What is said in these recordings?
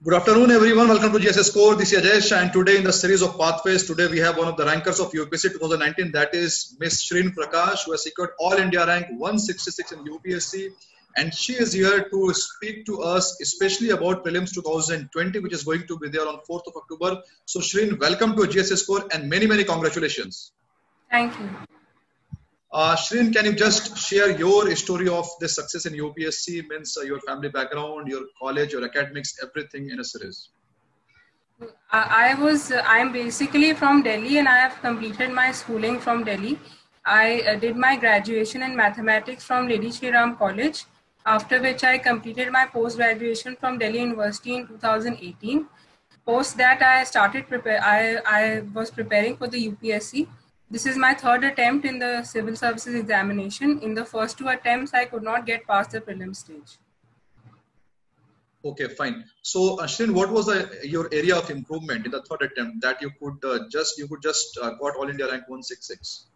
Good afternoon, everyone. Welcome to GSS Core. This is Ajesh, and today in the series of Pathways, today we have one of the rankers of UPSC 2019, that is Miss Shreen Prakash, who has secured All India rank 166 in UPSC, and she is here to speak to us, especially about Prelims 2020, which is going to be there on 4th of October. So, Shreen, welcome to GSS Core, and many congratulations. Thank you. Shreen, can you just share your story of this success in UPSC, means your family background, your college, your academics, everything in a series? I'm basically from Delhi and I have completed my schooling from Delhi. I did my graduation in mathematics from Lady Shri Ram College, after which I completed my post-graduation from Delhi University in 2018. Post that, I was preparing for the UPSC. This is my third attempt in the civil services examination. In the first two attempts, I could not get past the prelim stage. Okay, fine. So, Shreen, what was your area of improvement in the third attempt that you could just got All India rank 166?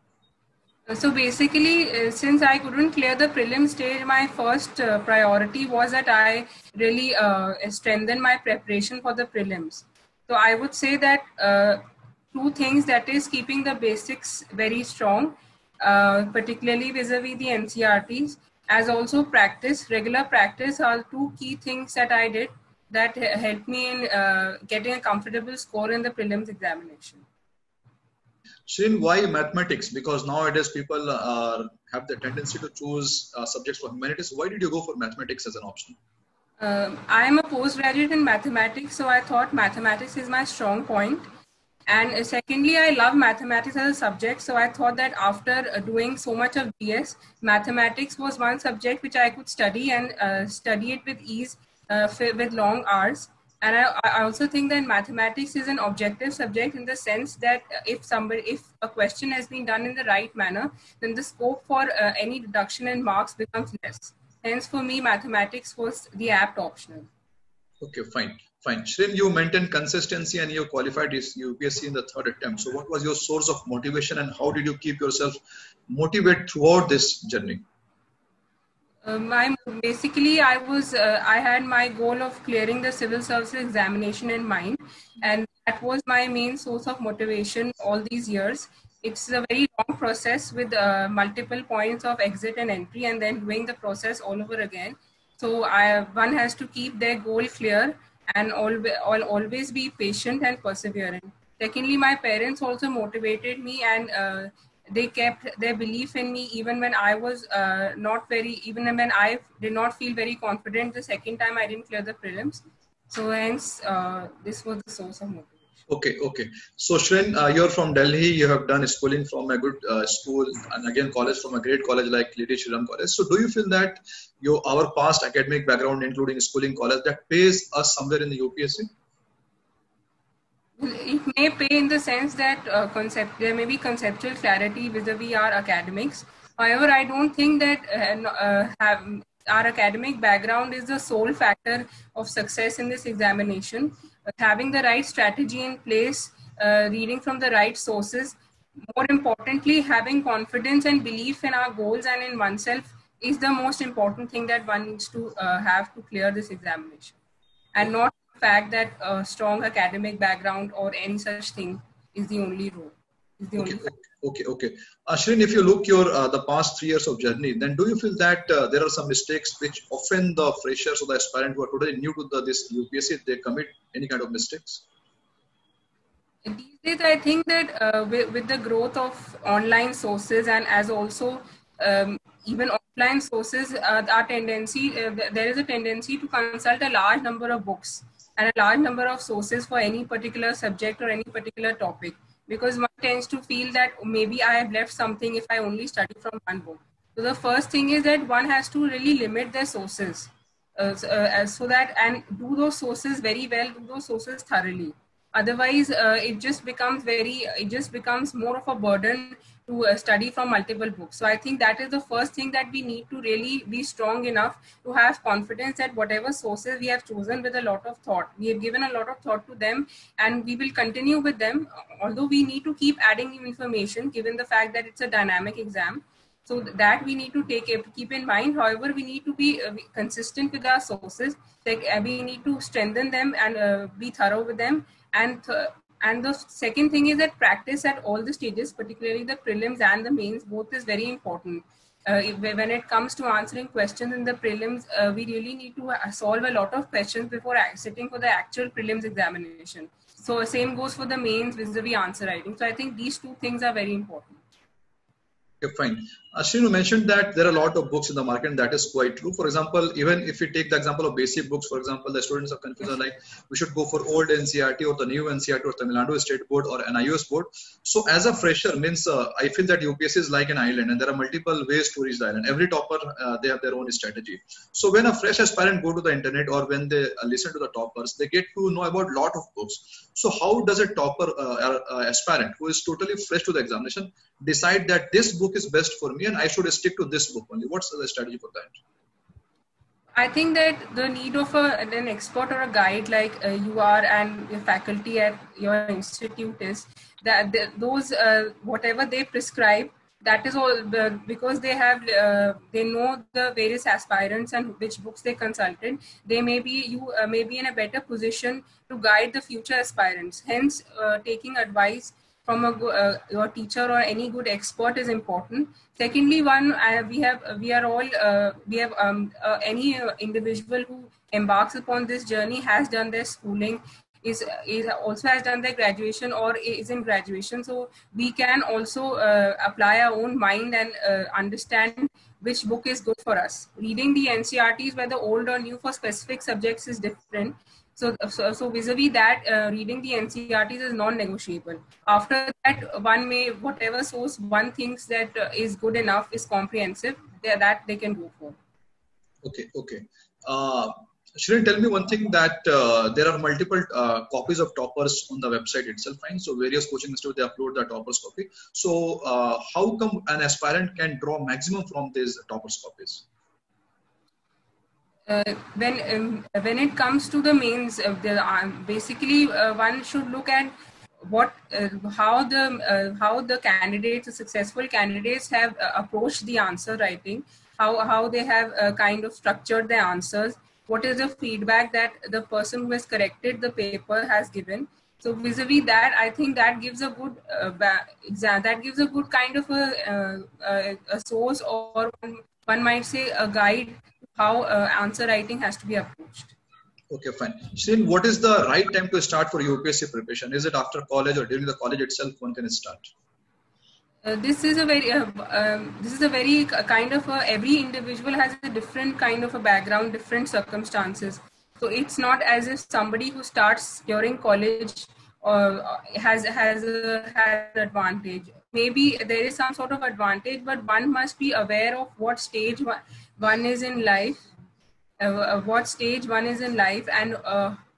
So basically, since I couldn't clear the prelim stage, my first priority was that I really strengthen my preparation for the prelims. So I would say that two things, that is keeping the basics very strong, particularly vis-a-vis the NCERTs, as also regular practice are two key things that I did that helped me in getting a comfortable score in the prelims examination. Shreen, why mathematics? Because nowadays people have the tendency to choose subjects for humanities. Why did you go for mathematics as an option? I am a postgraduate in mathematics, so I thought mathematics is my strong point. And secondly, I love mathematics as a subject, so I thought that after doing so much of DS, mathematics was one subject which I could study and study it with ease, with long hours. And I also think that mathematics is an objective subject in the sense that if a question has been done in the right manner, then the scope for any reduction in marks becomes less. Hence, for me, mathematics was the apt optional. Okay, fine. Shreen, you maintained consistency and you qualified this UPSC in the third attempt. So what was your source of motivation and how did you keep yourself motivated throughout this journey? I had my goal of clearing the civil services examination in mind, and that was my main source of motivation all these years. It's a very long process with multiple points of exit and entry, and then doing the process all over again. So one has to keep their goal clear and always be patient and persevering. Secondly, my parents also motivated me, and they kept their belief in me even when I was even when I did not feel very confident the second time I didn't clear the prelims. So hence, this was the source of motivation. Okay. So Shreen, you're from Delhi. You have done schooling from a good school and again college from a great college like Lady Shri Ram College. So do you feel that our past academic background, including schooling, college, that pays us somewhere in the UPSC? It may pay in the sense that there may be conceptual clarity vis-a-vis our academics. However, I don't think that our academic background is the sole factor of success in this examination. Having the right strategy in place, reading from the right sources, more importantly, having confidence and belief in our goals and in oneself is the most important thing that one needs to have to clear this examination. And not the fact that a strong academic background or any such thing is the only role. Okay. Shreen, if you look the past 3 years of journey, then do you feel that there are some mistakes which often the freshers or the aspirant who are totally new to this UPSC, they commit any kind of mistakes? These days, I think that with the growth of online sources and as also even offline sources, there is a tendency to consult a large number of books and a large number of sources for any particular subject or any particular topic, because one tends to feel that maybe I have left something if I only study from one book. So the first thing is that one has to really limit their sources so that, and do those sources very well, do those sources thoroughly. Otherwise, it just becomes more of a burden to study from multiple books. So I think that is the first thing, that we need to really be strong enough to have confidence that whatever sources we have chosen with a lot of thought, we have given a lot of thought to them and we will continue with them. Although we need to keep adding new information given the fact that it's a dynamic exam. So that we need to keep in mind. However, we need to be consistent with our sources. Like we need to strengthen them and be thorough with them. And the second thing is that practice at all the stages, particularly the prelims and the mains, both is very important. When it comes to answering questions in the prelims, we really need to solve a lot of questions before sitting for the actual prelims examination. So same goes for the mains vis-a-vis answer writing. So I think these two things are very important. Okay, fine. Srinu mentioned that there are a lot of books in the market, and that is quite true. For example, even if we take the example of basic books, for example, the students are confused like we should go for old NCERT or the new NCERT or Tamil Nadu State Board or NIOS Board. So as a fresher, means I feel that UPSC is like an island, and there are multiple ways to reach the island. Every topper, they have their own strategy. So when a fresh aspirant go to the internet or when they listen to the toppers, they get to know about a lot of books. So how does a topper aspirant who is totally fresh to the examination decide that this book is best for me and I should stick to this book only? What's the strategy for that? I think that the need of an expert or a guide like you are and your faculty at your institute is that those whatever they prescribe, that is all because they have they know the various aspirants and which books they consulted. They may be in a better position to guide the future aspirants. Hence, taking advice from your teacher or any good expert is important. Secondly, any individual who embarks upon this journey has done their schooling, is also has done their graduation or is in graduation. So we can also apply our own mind and understand which book is good for us. Reading the NCERTs, whether old or new for specific subjects, is different. So vis-a-vis that, reading the NCERTs is non-negotiable. After that, one may, whatever source one thinks that is good enough, is comprehensive, that they can go for. Okay. Shrin, tell me one thing, that there are multiple copies of toppers on the website itself, right? So various coaching institutes, they upload the toppers copy. So how come an aspirant can draw maximum from these toppers copies? When it comes to the mains, basically one should look at how the candidates, the successful candidates, have approached the answer writing, how they have kind of structured their answers, what is the feedback that the person who has corrected the paper has given. So vis-a-vis that, I think that gives a good kind of a source, or one might say a guide how answer writing has to be approached. Okay, fine. Shrin, what is the right time to start for UPSC preparation? Is it after college or during the college itself one can start? This is a very kind of every individual has a different kind of a background, different circumstances. So it's not as if somebody who starts during college has an advantage. Maybe there is some sort of advantage, but one must be aware of what stage one is in life, and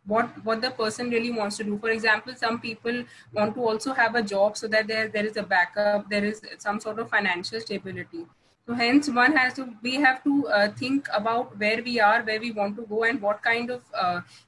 what the person really wants to do. For example, some people want to also have a job so that there is a backup, there is some sort of financial stability. So hence we have to think about where we are, where we want to go, and what kind of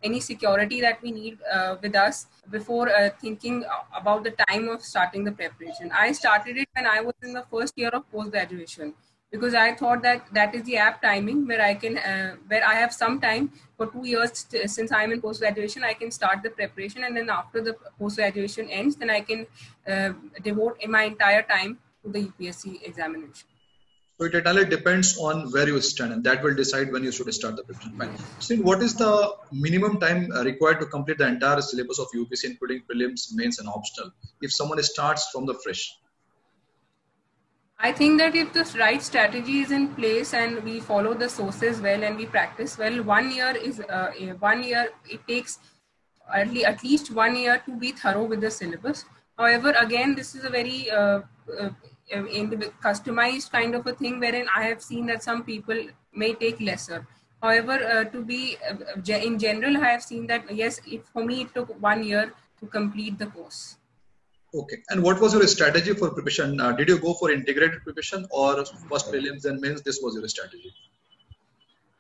any security that we need with us before thinking about the time of starting the preparation. I started it when I was in the first year of post-graduation, because I thought that is the apt timing where I have some time for 2 years since I'm in post-graduation. I can start the preparation, and then after the post-graduation ends, then I can devote my entire time to the UPSC examination. So it entirely depends on where you stand, and that will decide when you should start the preparation. So what is the minimum time required to complete the entire syllabus of UPSC, including prelims, mains, and optional, if someone starts from the fresh? I think that if the right strategy is in place and we follow the sources well and we practice well, 1 year is 1 year. It takes at least 1 year to be thorough with the syllabus. However, again, this is a very in the customized kind of a thing, wherein I have seen that some people may take lesser. However, in general, I have seen that yes, for me it took 1 year to complete the course. Okay, and what was your strategy for preparation? Did you go for integrated preparation or first prelims and mains? This was your strategy?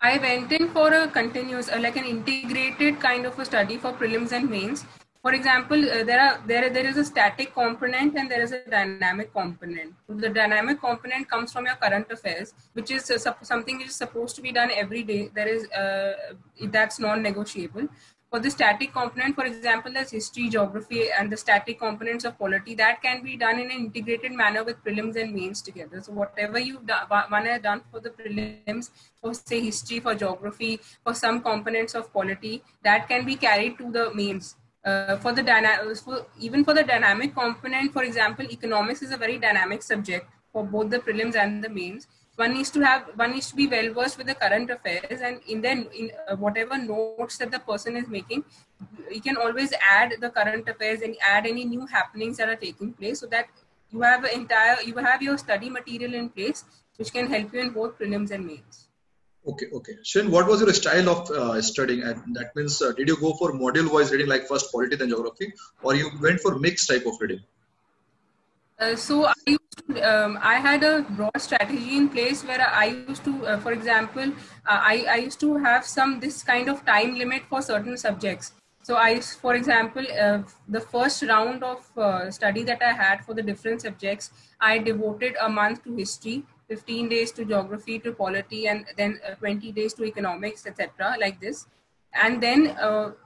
I went in for a continuous, like an integrated kind of a study for prelims and mains. For example, there is a static component and there is a dynamic component. So the dynamic component comes from your current affairs, which is something which is supposed to be done every day. That's non-negotiable. For the static component, for example, there's history, geography, and the static components of polity that can be done in an integrated manner with prelims and mains together. So whatever one has done for the prelims, for say history, for geography, for some components of polity, that can be carried to the mains. Even for the dynamic component, for example, economics is a very dynamic subject for both the prelims and the mains. One needs to be well versed with the current affairs, and in whatever notes that the person is making, you can always add the current affairs and add any new happenings that are taking place, so that you have your study material in place, which can help you in both prelims and mains. Okay. Shrin, what was your style of studying? And that means, did you go for module-wise reading, like first polity, then geography, or you went for mixed type of reading? I had a broad strategy in place where I used to, for example, I used to have this kind of time limit for certain subjects. So for example, the first round of study that I had for the different subjects, I devoted a month to history, 15 days to geography, to polity, and then 20 days to economics, etc. like this. And then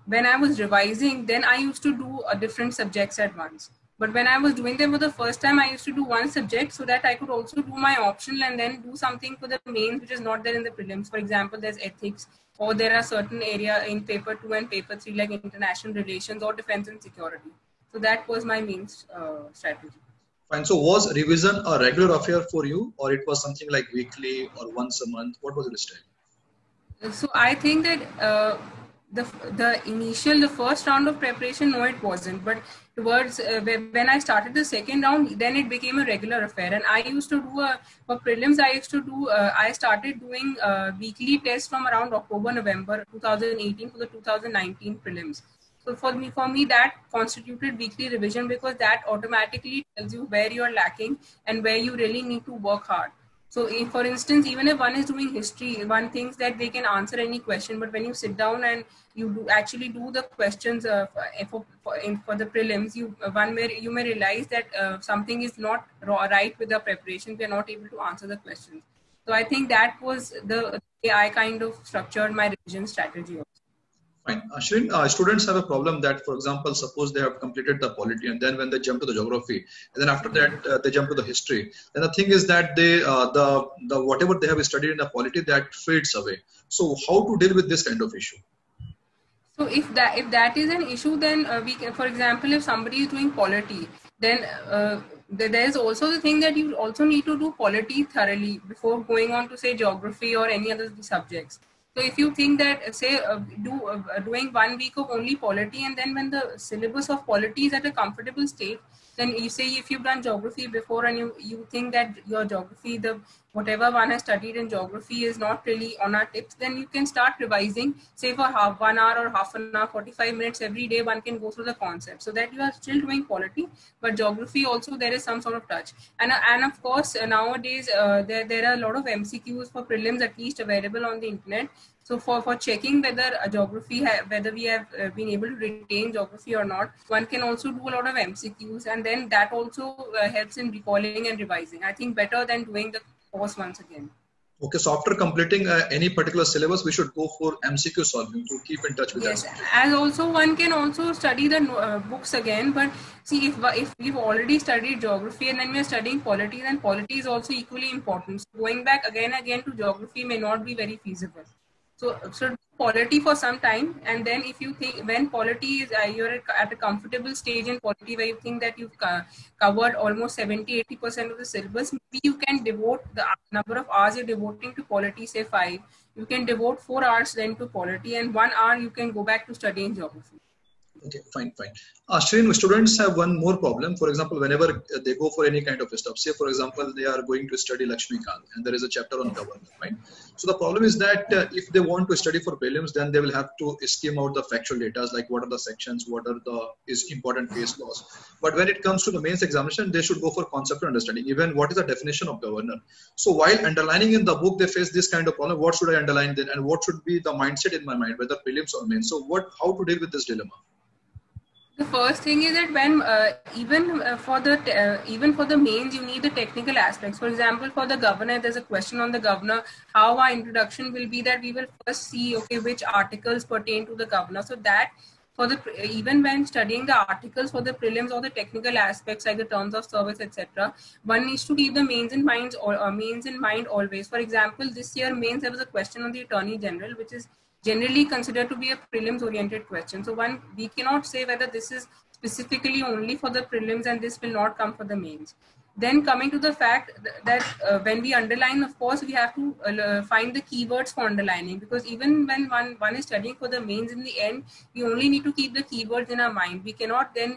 when I was revising, then I used to do different subjects at once. But when I was doing them for the first time, I used to do one subject so that I could also do my optional and then do something for the mains, which is not there in the prelims. For example, there's ethics, or there are certain area in paper 2 and paper 3, like international relations or defense and security. So that was my mains strategy. Fine. So was revision a regular affair for you, or it was something like weekly or once a month? What was your style? So I think that the first round of preparation, no, it wasn't. But towards when I started the second round, then it became a regular affair. And I used to do for prelims. I started doing weekly tests from around October, November 2018 for the 2019 prelims. So for me, that constituted weekly revision, because that automatically tells you where you're lacking and where you really need to work hard. So for instance, even if one is doing history, one thinks that they can answer any question, but when you sit down and you actually do the questions for the prelims, you may realize that something is not right with the preparation. We are not able to answer the questions. So I think that was the way I kind of structured my revision strategy also. Fine. Shrin, students have a problem that, for example, suppose they have completed the polity, and then when they jump to the geography, and then after that they jump to the history. Then the thing is that the whatever they have studied in the polity, that fades away. So how to deal with this kind of issue? So if that is an issue, then we can, for example, if somebody is doing polity, then there is also the thing that you also need to do polity thoroughly before going on to say geography or any other subjects. So if you think that, say, doing 1 week of only polity, and then when the syllabus of polity is at a comfortable state, then you say if you've done geography before and you think that your geography, whatever one has studied in geography is not really on our tips, then you can start revising, say for 1 hour or half an hour, 45 minutes every day, one can go through the concept, so that you are still doing polity, but geography also there is some sort of touch. And of course, nowadays there are a lot of MCQs for prelims at least available on the internet. So for checking whether whether we have been able to retain geography or not, one can also do a lot of MCQs, and then that also helps in recalling and revising. I think better than doing the course once again. Okay, so after completing any particular syllabus, we should go for MCQ solving to keep in touch with yes, MCQ. as also one can also study the books again. But see, if we've already studied geography and then we are studying polity, then polity is also equally important. So going back again to geography may not be very feasible. So polity for some time, and then if you think when polity is you're at a comfortable stage in polity where you think that you've covered almost 70-80% of the syllabus, maybe you can devote the number of hours you're devoting to polity, say 5. You can devote 4 hours then to polity, and 1 hour you can go back to studying geography. Okay, fine. Shrin, students have one more problem. For example, whenever they go for any kind of stuff, say for example, they are going to study Lakshmikant and there is a chapter on government, right? So the problem is that if they want to study for prelims, then they will have to skim out the factual data, like what are the sections, what are is important case laws. But when it comes to the mains examination, they should go for conceptual understanding, even what is the definition of governor. So while underlining in the book, they face this kind of problem. What should I underline then, and what should be the mindset in my mind, whether prelims or mains? So how to deal with this dilemma? The first thing is that when even for the mains, you need the technical aspects. For example, for the governor, there's a question on the governor. How our introduction will be that we will first see, okay, which articles pertain to the governor. So that for the even when studying the articles for the prelims or the technical aspects like the terms of service, etc., one needs to keep the mains in mind or mains in mind always. For example, this year mains there was a question on the Attorney General, which is generally considered to be a prelims oriented question. So one, we cannot say whether this is specifically only for the prelims and this will not come for the mains. Then coming to the fact that when we underline, of course, we have to find the keywords for underlining, because even when one is studying for the mains, in the end, we only need to keep the keywords in our mind. We cannot then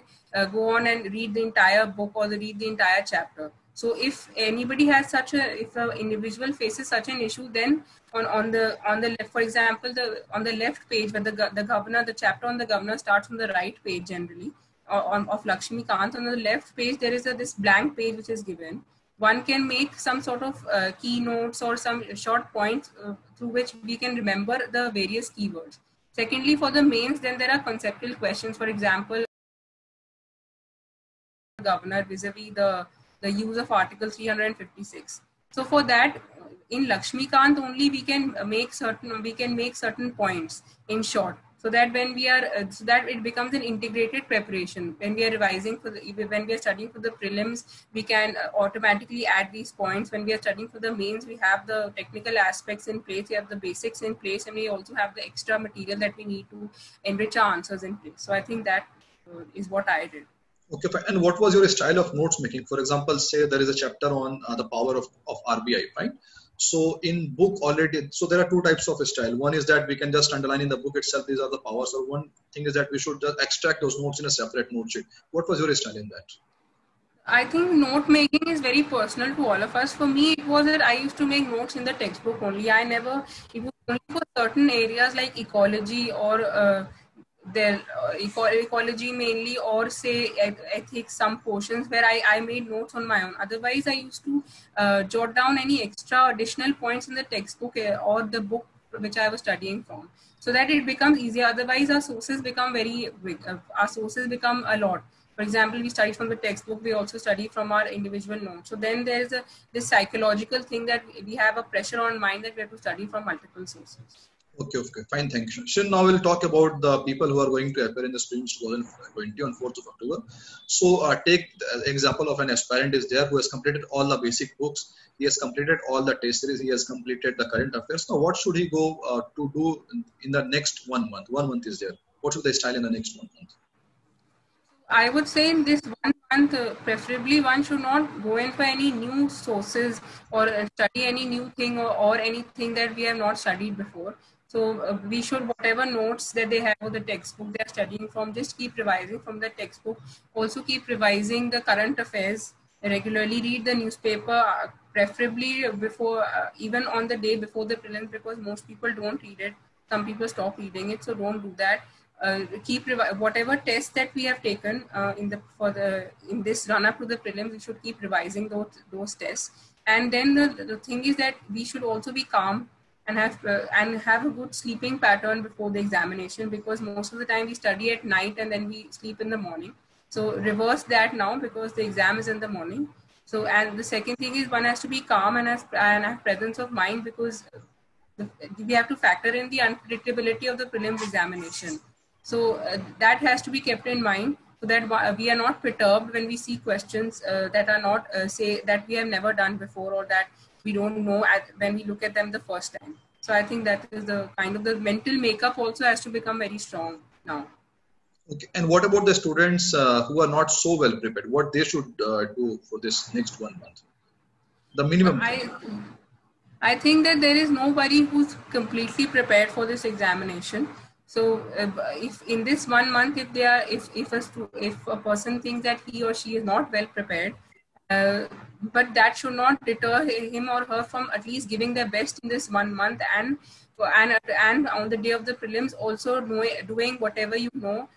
go on and read the entire book or read the entire chapter. So if anybody has if an individual faces such an issue, then on the left, for example, on the left page where the governor, the chapter on the governor starts on the right page generally of Lakshmikant. On the left page there is this blank page which is given. One can make some sort of keynotes or some short points through which we can remember the various keywords. Secondly, for the mains, then there are conceptual questions. For example, governor vis-a-vis the use of Article 356. So for that, in Lakshmikant only we can make certain points in short, so that when we are so that it becomes an integrated preparation. When we are revising when we are studying for the prelims, we can automatically add these points. When we are studying for the mains, we have the technical aspects in place, we have the basics in place, and we also have the extra material that we need to enrich our answers in place. So I think that is what I did. Okay, fine. And what was your style of notes making? For example, say there is a chapter on the power of RBI, fine. So in book already, so there are two types of style. One is that we can just underline in the book itself, these are the powers. Or one thing is that we should just extract those notes in a separate note sheet. What was your style in that? I think note making is very personal to all of us. For me, it was that I used to make notes in the textbook only. It was only for certain areas like ecology or ecology mainly, or say ethics, some portions where I made notes on my own. Otherwise, I used to jot down any extra additional points in the textbook or the book which I was studying from, so that it becomes easier. Otherwise, our sources become a lot. For example, we study from the textbook, we also study from our individual notes. So then there's this psychological thing that we have a pressure on mind that we have to study from multiple sources. Okay, fine, thank you. Shin, now we'll talk about the people who are going to appear in the Prelims 2020 on 4th of October. So take the example of an aspirant is there who has completed all the basic books. He has completed all the test series. He has completed the current affairs. Now, what should he go to do in the next 1 month? 1 month is there. What should they style in the next 1 month? I would say in this 1 month, preferably one should not go in for any new sources or study any new thing or anything that we have not studied before. So we should, whatever notes that they have or the textbook they are studying from, just keep revising from the textbook. Also keep revising the current affairs regularly. Read the newspaper, preferably before, even on the day before the prelims, because most people don't read it. Some people stop reading it, so don't do that. Keep whatever tests that we have taken in this run up to the prelims, we should keep revising those tests. And then the thing is that we should also be calm and have a good sleeping pattern before the examination, because most of the time we study at night and then we sleep in the morning. So reverse that now, because the exam is in the morning. So, and the second thing is one has to be calm and have presence of mind, because we have to factor in the unpredictability of the prelims examination. So that has to be kept in mind, so that we are not perturbed when we see questions that are not that we have never done before, or that we don't know when we look at them the first time. So I think that is the kind of the mental makeup also has to become very strong now. Okay. And what about the students who are not so well prepared? What they should do for this next 1 month? The minimum. I think that there is nobody who's completely prepared for this examination. So if in this 1 month, if a person thinks that he or she is not well prepared, but that should not deter him or her from at least giving their best in this 1 month, and on the day of the prelims also doing whatever you know.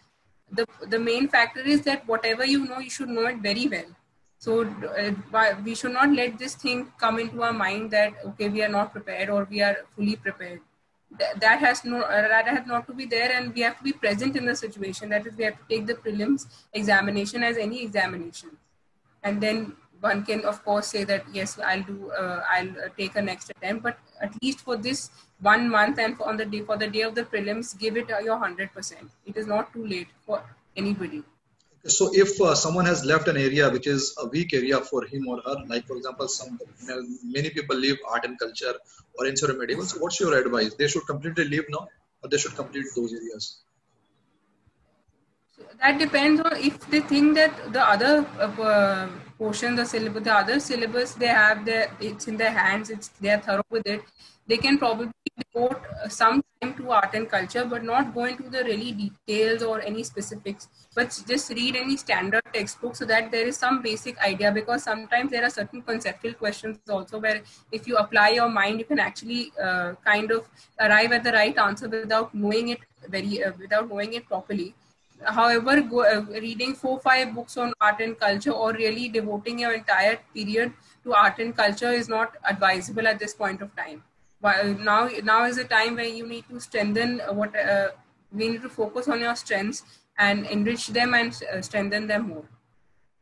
The main factor is that whatever you know, you should know it very well. So we should not let this thing come into our mind that, okay, we are not prepared or we are fully prepared. that has not to be there, and we have to be present in the situation. That is, we have to take the prelims examination as any examination, and then one can of course say that yes, I'll take a next attempt, but at least for this 1 month and for the day of the prelims, give it your 100%. It is not too late for anybody. So if someone has left an area which is a weak area for him or her, like for example, many people leave art and culture or ancient medieval. So what's your advice? They should completely leave now, or they should complete those areas? So that depends on if they think that the other portion, the other syllabus they have, it's in their hands, they are thorough with it. They can probably devote some time to art and culture, but not go into the really details or any specifics, but just read any standard textbook so that there is some basic idea, because sometimes there are certain conceptual questions also where if you apply your mind, you can actually kind of arrive at the right answer without knowing it properly. However, reading 4-5 books on art and culture, or really devoting your entire period to art and culture, is not advisable at this point of time. Now is the time where you need to strengthen we need to focus on your strengths and enrich them and strengthen them more.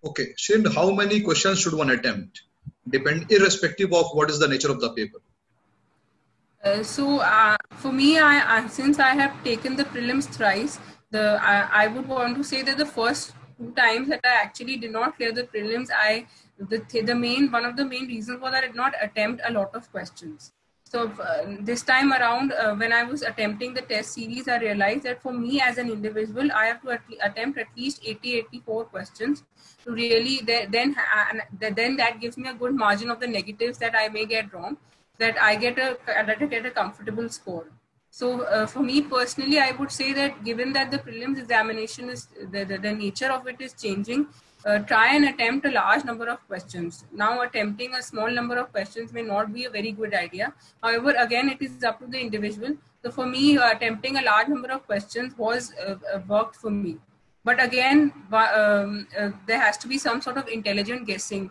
Okay, Shrin, how many questions should one attempt? Irrespective of what is the nature of the paper. For me, since I have taken the prelims thrice, I would want to say that the first 2 times that I actually did not clear the prelims, one of the main reasons was that I did not attempt a lot of questions. So this time around, when I was attempting the test series, I realized that for me as an individual, I have to attempt at least 80-84 questions to really then that gives me a good margin of the negatives that I may get wrong, that I get a comfortable score. So for me personally, I would say that given that the prelims examination is the nature of it is changing, try and attempt a large number of questions. Now, attempting a small number of questions may not be a very good idea. However, again, it is up to the individual. So for me, attempting a large number of questions was worked for me. But again, there has to be some sort of intelligent guessing,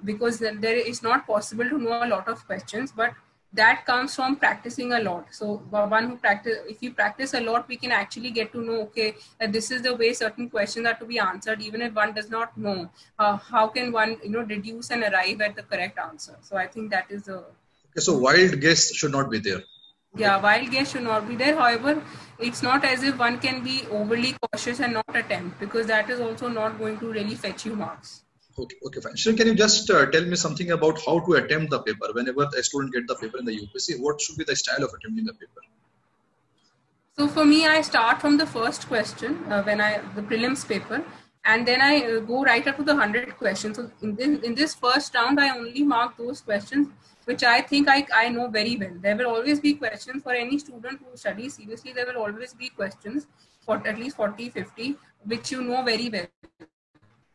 because there is not possible to know a lot of questions, but that comes from practicing a lot. So if you practice a lot, we can actually get to know, okay, that this is the way certain questions are to be answered. Even if one does not know, how can one, deduce and arrive at the correct answer? So I think that is Okay, so wild guess should not be there. Yeah, wild guess should not be there. However, it's not as if one can be overly cautious and not attempt, because that is also not going to really fetch you marks. Okay, fine. So can you just tell me something about how to attempt the paper? Whenever a student gets the paper in the UPSC, what should be the style of attempting the paper? So for me, I start from the first question the prelims paper, and then I go right up to the 100 questions. So in this first round, I only mark those questions which I think I know very well. There will always be questions for any student who studies seriously. There will always be questions for at least 40-50, which you know very well.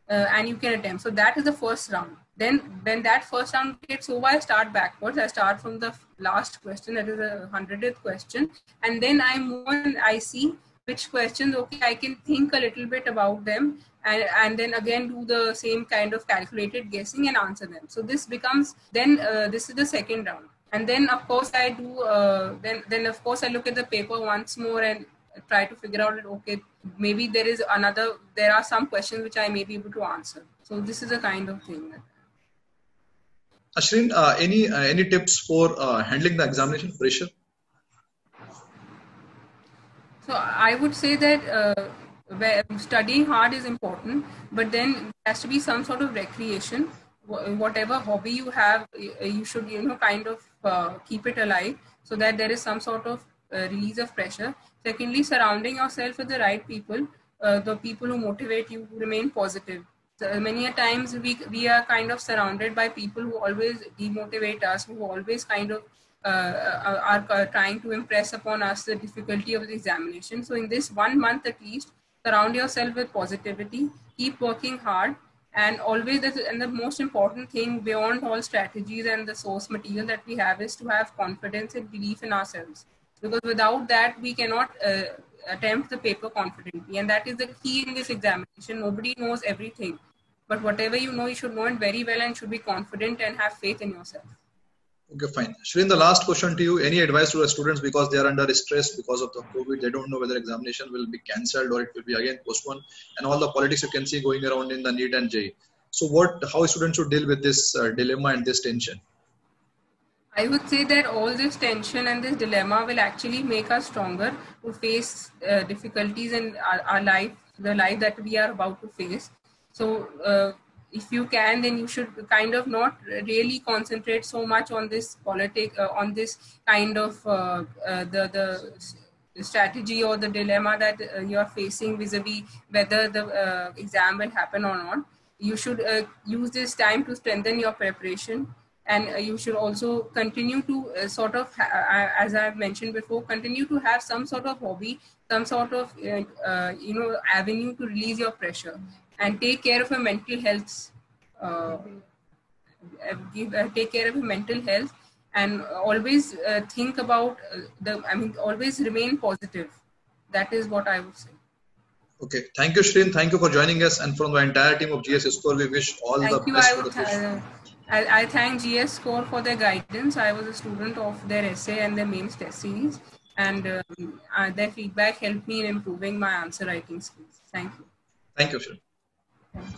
And you can attempt. So that is the first round. Then when that first round gets over, I start backwards. I start from the last question, that is the 100th question. And then I move on, I see which questions, okay, I can think a little bit about them, and then again do the same kind of calculated guessing and answer them. So this becomes, this is the second round. And then of course I do, then of course I look at the paper once more and try to figure out, okay, maybe there are some questions which I may be able to answer. So this is a kind of thing. Ashrin, any tips for handling the examination pressure? So I would say that studying hard is important, but then there has to be some sort of recreation. Whatever hobby you have, you should kind of keep it alive, so that there is some sort of release of pressure. Secondly, surrounding yourself with the right people, the people who motivate you to remain positive. So many a times we are kind of surrounded by people who always demotivate us, who always kind of are trying to impress upon us the difficulty of the examination. So in this 1 month at least, surround yourself with positivity, keep working hard, and always, and the most important thing beyond all strategies and the source material that we have is to have confidence and belief in ourselves. Because without that, we cannot attempt the paper confidently. And that is the key in this examination. Nobody knows everything. But whatever you know, you should know it very well and should be confident and have faith in yourself. Okay, fine. Shrin, the last question to you. Any advice to the students because they are under stress because of the COVID? They don't know whether examination will be cancelled or it will be again postponed, and all the politics you can see going around in the NEET and JEE. So, how students should deal with this dilemma and this tension? I would say that all this tension and this dilemma will actually make us stronger to face difficulties in our life, the life that we are about to face. So, if you can, then you should kind of not really concentrate so much on this on this kind of the strategy or the dilemma that you are facing vis-a-vis whether the exam will happen or not. You should use this time to strengthen your preparation, and you should also continue to as I've mentioned before, continue to have some sort of hobby, some sort of avenue to release your pressure, and take care of your mental health. uh, Take care of your mental health, and always think about always remain positive. That is what I would say. Okay, thank you, Shrin. Thank you for joining us, and from the entire team of GS Score, we wish all Thank the you. best for the future. I thank GS Score for their guidance. I was a student of their essay and their mains test series, and their feedback helped me in improving my answer writing skills. Thank you. Thank you, Shrin. Thank you.